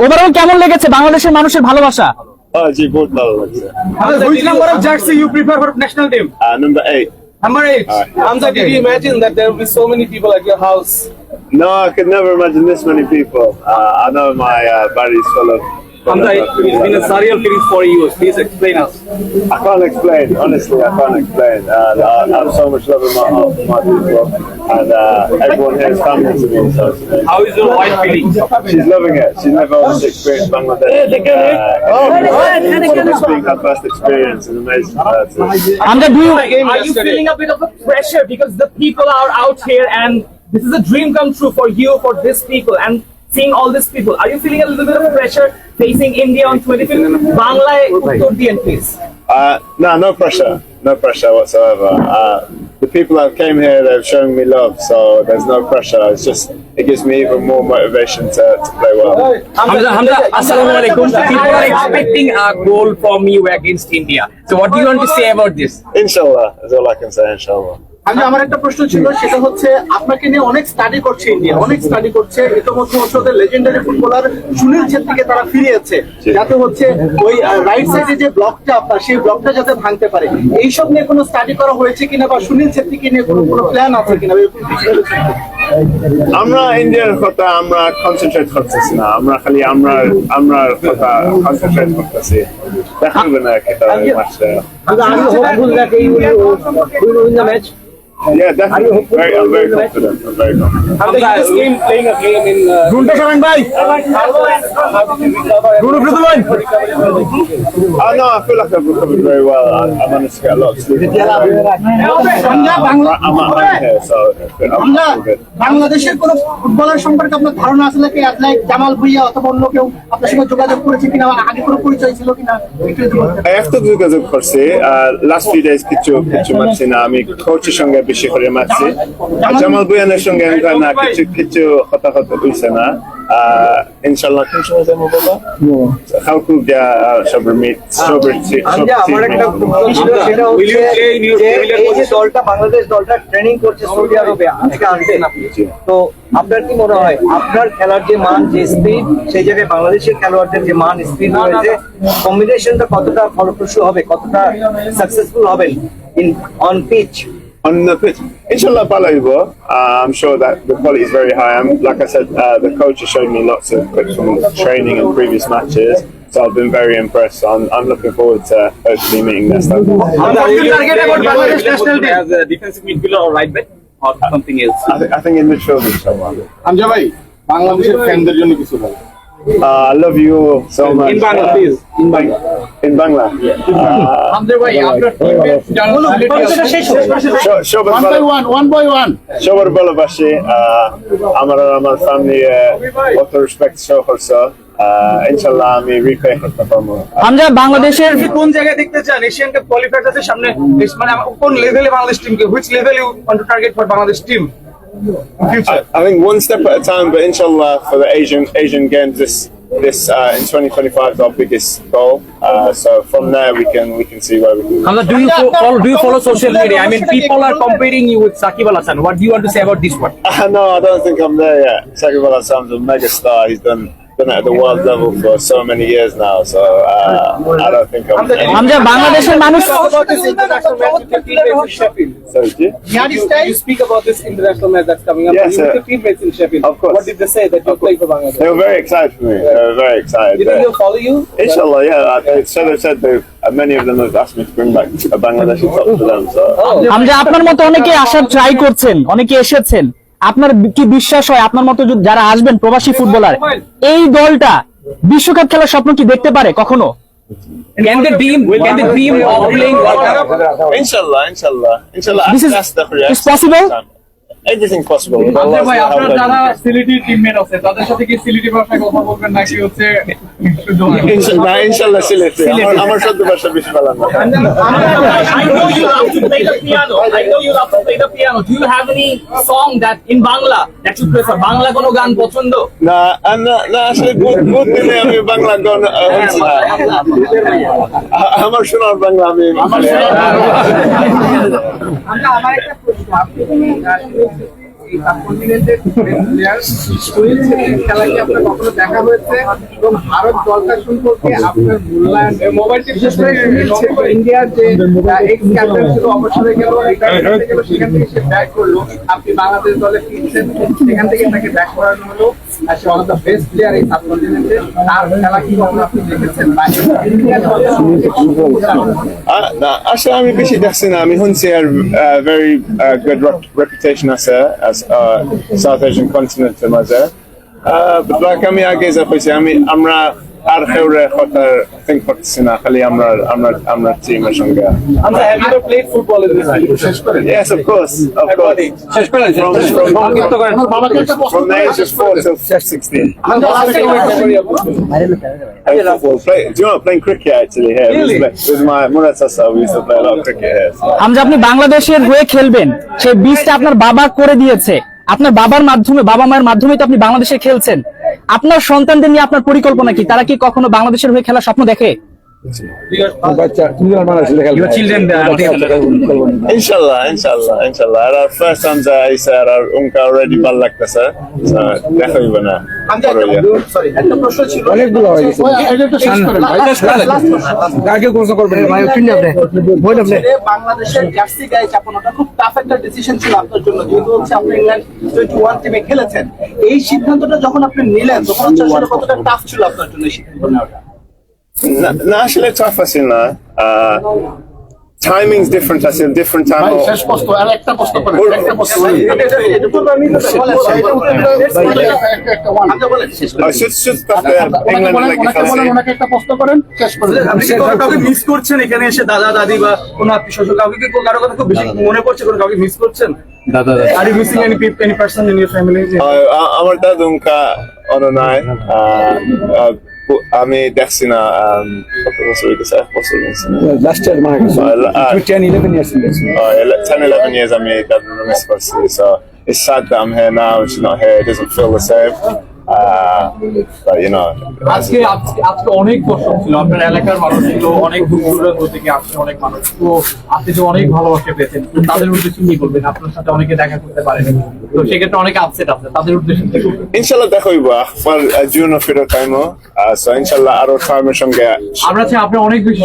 Overall কেমন লেগেছে বাংলাদেশের মানুষের ভালোবাসা? জি বহুত ভালো লাগছে। Which number of jersey you prefer for national team? Number 8. Number 8. Hamza, did you imagine that there will be so many people at your house? No, I could never imagine this many people. I know my body's full of. Hamza, it's been a surreal feeling for you. Please explain us. I can't explain. Honestly, I can't explain. I have so much love in my heart for my people, and everyone here is family to me. So How is your wife feeling? she's loving it. She's never experienced Bangladesh. It's been her first experience and amazing for her too. আমরা Are you feeling a bit of a pressure because the people are out here and this is a dream come true for you, for these people, and seeing all these people? Are you feeling a little bit of pressure facing India on 25th? Bangla Uttor diyen, please. No pressure. No pressure whatsoever. The people that came here, they've shown me love, so there's no pressure. It's just, it gives me even more motivation to play well. Hamza, assalamu alaikum. People are expecting a goal from you against India. So what do you want to say about this? Inshallah, is all I can say, inshallah. আমার একটা প্রশ্ন ছিল, সেটা হচ্ছে আপনাকে নিয়ে অনেক study করছে ইন্ডিয়া, অনেক স্টাডি করছে। ইতিমধ্যে হচ্ছে ওদের লেজেন্ডারি ফুটবলার সুনীল ছেত্রীকে তারা ফিরিয়েছে, যাতে হচ্ছে ওই রাইট সাইডে যে ব্লকটা আপনার, সেই ব্লকটা যাতে ভাঙতে পারে। এইসব নিয়ে কোনো স্টাডি করা হয়েছে কিনা, বা সুনীল ছেত্রীকে নিয়ে কোনো প্ল্যান আছে কিনা? আমরা ইন্ডিয়ার কথা আমরা কনসেন্ট্রেট করতেছি না, আমরা খালি আমরা কথা কনসেন্ট্রেট করতেছি। দেখাবে না এটা ম্যাচটা। Yeah, definitely. I'm very confident. I'm very confident. Hamza, you just came playing a game in. No, I feel like I've recovered very well. I managed to get a lot of sleep. I'm at home here, so I'm good. বাংলাদেশের কোন footballer সম্পর্কে আপনার ধারণা আছে নাকি? Like Jamal Bhuiyan অথবা অন্য কেউ আপনার সঙ্গে যোগাযোগ করেছে কিনা, আগে কোনো পরিচয় ছিল কিনা? Efter যোগাযোগ করছি, last few days কিছু মারছি না, আমি কোচের সঙ্গে বেশি করে মারছি। জামাল ভুঁইয়ানের সঙ্গে না কিছু কথা হইছে না। ইনশাআল্লাহ কোন সময় যাবো বাবা? কালকে সবার মিট আমার একটা প্রশ্ন ছিল, সেটা হচ্ছে যে এই যে দলটা, বাংলাদেশ দলটা ট্রেনিং করছে সৌদি আরবে, আজকে আসছেন আপনি, তো আপনার কি মনে হয় আপনার খেলার যে মান, যে স্পিড, সেই জায়গায় বাংলাদেশের খেলোয়াড়দের যে মান, স্পিড রয়েছে, কম্বিনেশনটা কতটা ফলপ্রসূ হবে, কতটা সাকসেসফুল হবেন on pitch? On the pitch, inshallah, Balaibo. I'm sure that the quality is very high. Like I said, the coach has shown me lots of clips from training and previous matches, so I've been very impressed. So I'm looking forward to hopefully meeting their standard. As a defensive midfielder or right back or something else? I think in midfield, inshallah. আমজা ভাই, বাংলাদেশের ফ্যানদের জন্য কিছু বল। I love you so much. In Bangla, please. In Bangla. In Bangla. Hamza bhai, আপনার teammates one by one. সবার ভালোবাসি, আমার family অত respect show করছে। ইনশাআল্লাহ আমি রিপে করতে পারবো। আমরা বাংলাদেশের কোন জায়গায় দেখতে চান এশিয়ান কাপ কোয়ালিফায়ার্স এর সামনে, মানে কোন লেভেলে বাংলাদেশ টিমকে, which level you want to target for Bangladesh team? I think one step at a time, but inshallah for the Asian games this in 2025 is our biggest goal. So from there we can see where we can. Hamza, do you follow social media? I mean, people are comparing you with Shakib Al Hasan. What do you want to say about this one? No, I don't think I'm there yet. Shakib Al Hasan's a mega star. He's done it at the world level for so many years now. So I don't think I'm there. আমরা বাংলাদেশের মানুষ About this international match with your teammates in Sheffield. Sorry, G? You speak about this international match that's coming up. Yes, You sir. with your teammates in Sheffield. Of course. What did they say that you're playing for Bangladesh? They were very excited for me. They were very excited. Do you think they'll follow you? Inshallah, yeah. They've said many of them have asked me to bring back a Bangladeshi top to them. So আমরা আপনার মতো অনেকে আসার try করছেন, অনেকে এসেছেন। আপনার কি বিশ্বাস হয় আপনার মতো যারা আসবেন প্রবাসী ফুটবলার, এই দলটা বিশ্বকাপ খেলার স্বপ্ন কি দেখতে পারে কখনো? Can the dream of playing World Cup? inshallah. This is That's the reaction. it's possible. Everything's possible. আচ্ছা ভাই, আপনার যারা সিলেটি টিমমেট আছে তাদের সাথে কি সিলেটি ভাষায় কথা বলবেন নাকি হচ্ছে Inshallah, Sileti. আমার সদ্য ভাষা বেশি ভালো না। I know you love to play the piano. Do you have any song that in Bangla that you prefer? Bangla কোনো গান পছন্দ? না আসলে বহুত দিনে আমি বাংলা গান হচ্ছে না। আমার শোনার বাংলা আমি আমার একটা প্রশ্ন, আপনি এই সাবকন্টিনেন্টের প্লেয়ার সুনীল ছেত্রীর খেলা কি আপনার কখনো দেখা হয়েছে এবং ভারত দলটা সম্পর্কে আপনার মূল্যায়ন মোবাইল বিশেষ করে ইন্ডিয়ার যে এক্স ক্যাপ্টেন ছিল অবসরে গেল রিটায়ারমেন্ট গেল সেখান থেকে সে ব্যাক করলো আপনি বাংলাদেশ দলে ফিরছেন সেখান থেকে তাকে ব্যাক করানো হলো আর সে one of the best player এই সাবকন্টিনেন্টে তার খেলা কি কখনো আপনি দেখেছেন বা ইন্ডিয়ার দলের আসলে আমি বেশি দেখছি না আমি শুনছি আর very good reputation আছে as South Asian continent এর মাঝে but like আমি আগে যা কইছি আমরা আর কেউরে কথা think করতেছি না খালি আমরা টিমের সঙ্গে আমরা have you ever played football in this league? শেষ করে yes of course শেষ করে from the age of 4 till 16 do you know playing cricket actually here with my Muratasa we used to play a lot of cricket here so. Hamza, আপনি বাংলাদেশের হয়ে খেলবেন সেই বীজটা আপনার বাবা করে দিয়েছে। আপনার বাবার মাধ্যমে, বাবা মায়ের মাধ্যমে তো আপনি বাংলাদেশে খেলছেন। আপনার সন্তানদের নিয়ে আপনার পরিকল্পনা কি? তারা কি কখনো বাংলাদেশের হয়ে খেলার স্বপ্ন দেখে? Your children, Inshallah. Our first Hamza is our unka already ball লাগতেছে so দেখাইব না সরি একটা প্রশ্ন ছিল অনেকগুলো হয়ে গেছে। কাকে প্রশ্ন করবেন ভাই? বাংলাদেশের জার্সি গায়ে চাপানোটা খুব টাফ একটা ডিসিশন ছিল আপনার জন্য, যেহেতু হচ্ছে আপনি ইংল্যান্ড 21 টিমে খেলেছেন। এই সিদ্ধান্তটা যখন আপনি নিলেন তখন হচ্ছে আসলে কতটা টাফ ছিল আপনার জন্য এই সিদ্ধান্ত নেওয়াটা? না আসলে tough আছে না timing's different আছে different time শেষ প্রশ্ন আর একটা প্রশ্ন করেন একটা প্রশ্ন England একটা প্রশ্ন করেন শেষ করে আপনি কি কাউকে মিস করছেন এখানে এসে দাদা দাদি বা কোনো আত্মীয় স্বজন কাউকে কি কারো কথা খুব বেশি মনে পড়ছে কোনো কাউকে মিস করছেন are you missing any person in your family আমার দাদুনকা অননায় আমি দেখছি না কত বছর হইতেছে এক বছর হইতেছে লাস্ট ইয়ার মানে 10-11 ইয়ার্স 10-11 years আমি দাদুন মিস করছি so it's sad that I'm here now and she's not here it doesn't feel the same but you know আজকে অনেক দর্শক ছিল, আপনার এলাকার মানুষ ছিল, অনেক দূর দূরান্ত থেকে আসছে অনেক মানুষ। তো আপনি যে অনেক ভালোবাসা পেয়েছেন, তো তাদের উদ্দেশ্যে কি বলবেন? আপনার সাথে অনেকে দেখা করতে পারেনি, তো সেক্ষেত্রে অনেকে আপসেট আছে, তাদের উদ্দেশ্যে কি বলবেন? ইনশাআল্লাহ দেখাইব আমার জুন ফিরত টাইমও so ইনশাআল্লাহ আরো টাইমের সঙ্গে আমরা চাই আপনি অনেক বেশি